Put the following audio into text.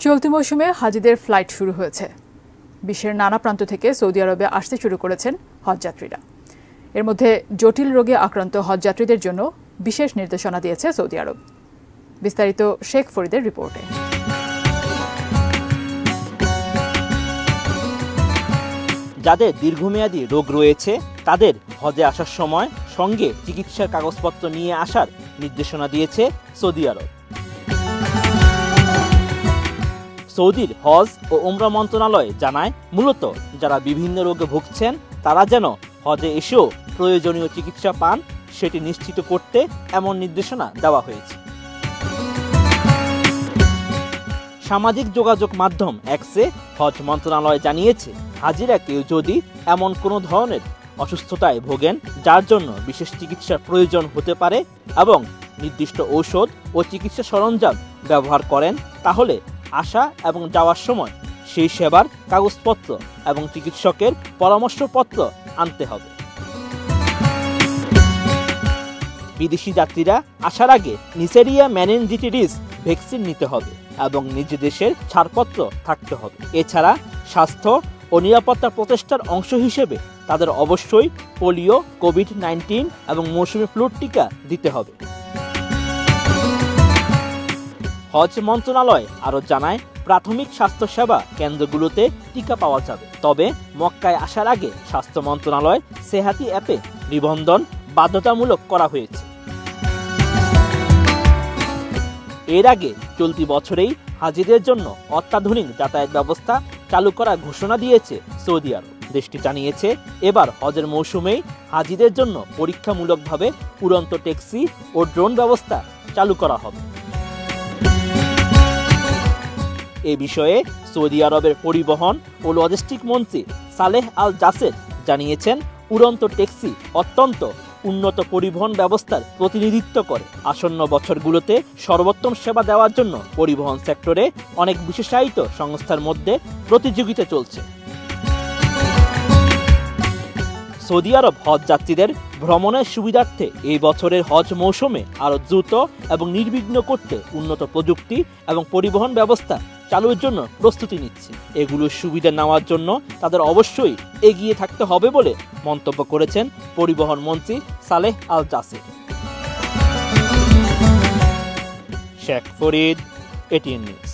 চলতি মৌসুমে হাজিদের ফ্লাইট শুরু হয়েছে। বিশ্বের নানা প্রান্ত থেকে সৌদি আরবে আসতে শুরু করেছেন হজযাত্রীরা। এর মধ্যে জটিল রোগে আক্রান্ত হজযাত্রীদের জন্য বিশেষ নির্দেশনা দিয়েছে সৌদি আরব। বিস্তারিত শেখ ফরিদের রিপোর্টে। যাদের দীর্ঘমেয়াদী রোগ রয়েছে তাদের হজে আসার সময় সঙ্গে চিকিৎসার কাগজপত্র নিয়ে আসার নির্দেশনা দিয়েছে সৌদি আরব। সৌদির হজ ও উমরা মন্ত্রণালয় জানায়, মূলত যারা বিভিন্ন রোগে ভুগছেন তারা যেন হজে এসেও প্রয়োজনীয় চিকিৎসা পান সেটি নিশ্চিত করতে এমন নির্দেশনা দেওয়া হয়েছে। সামাজিক যোগাযোগ মাধ্যম এক্সে হজ মন্ত্রণালয় জানিয়েছে, হাজিরা কেউ যদি এমন কোনো ধরনের অসুস্থতায় ভোগেন যার জন্য বিশেষ চিকিৎসার প্রয়োজন হতে পারে এবং নির্দিষ্ট ঔষধ ও চিকিৎসা সরঞ্জাম ব্যবহার করেন, তাহলে আসা এবং যাওয়ার সময় সেই সেবার কাগজপত্র এবং চিকিৎসকের পরামর্শপত্র আনতে হবে। বিদেশি যাত্রীরা আসার আগে নিসেরিয়া মেনিনজিটিস ভ্যাকসিন নিতে হবে এবং নিজ দেশের ছাড়পত্র থাকতে হবে। এছাড়া স্বাস্থ্য ও নিরাপত্তা প্রচেষ্টার অংশ হিসেবে তাদের অবশ্যই পোলিও, কোভিড-19 এবং মৌসুমি ফ্লুর টিকা দিতে হবে। হজ মন্ত্রণালয় আরও জানায়, প্রাথমিক স্বাস্থ্যসেবা কেন্দ্রগুলোতে টিকা পাওয়া যাবে, তবে মক্কায় আসার আগে স্বাস্থ্য মন্ত্রণালয় সেহাতি অ্যাপে নিবন্ধন বাধ্যতামূলক করা হয়েছে। এর আগে চলতি বছরেই হাজিদের জন্য অত্যাধুনিক যাতায়াত ব্যবস্থা চালু করার ঘোষণা দিয়েছে সৌদি আরব। দেশটি জানিয়েছে, এবার হজের মৌসুমেই হাজিদের জন্য পরীক্ষামূলকভাবে উড়ন্ত ট্যাক্সি ও ড্রোন ব্যবস্থা চালু করা হবে। এ বিষয়ে সৌদি আরবের পরিবহন ও লজিস্টিক মন্ত্রী সালেহ আল জাসের জানিয়েছেন, উড়ন্ত ট্যাক্সি অত্যন্ত উন্নত পরিবহন ব্যবস্থার প্রতিনিধিত্ব করে। আসন্ন বছরগুলোতে সর্বোত্তম সেবা দেওয়ার জন্য পরিবহন সেক্টরে অনেক বিশেষায়িত সংস্থার মধ্যে প্রতিযোগিতা চলছে। সৌদি আরব হজ যাত্রীদের ভ্রমণের সুবিধার্থে এই বছরের হজ মৌসুমে আরও দ্রুত এবং নির্বিঘ্ন করতে উন্নত প্রযুক্তি এবং পরিবহন ব্যবস্থা চালুর জন্য প্রস্তুতি নিচ্ছে। এগুলোর সুবিধা নেওয়ার জন্য তাদের অবশ্যই এগিয়ে থাকতে হবে বলে মন্তব্য করেছেন পরিবহন মন্ত্রী Saleh Al Jasser. Sheikh Farid, ATN news.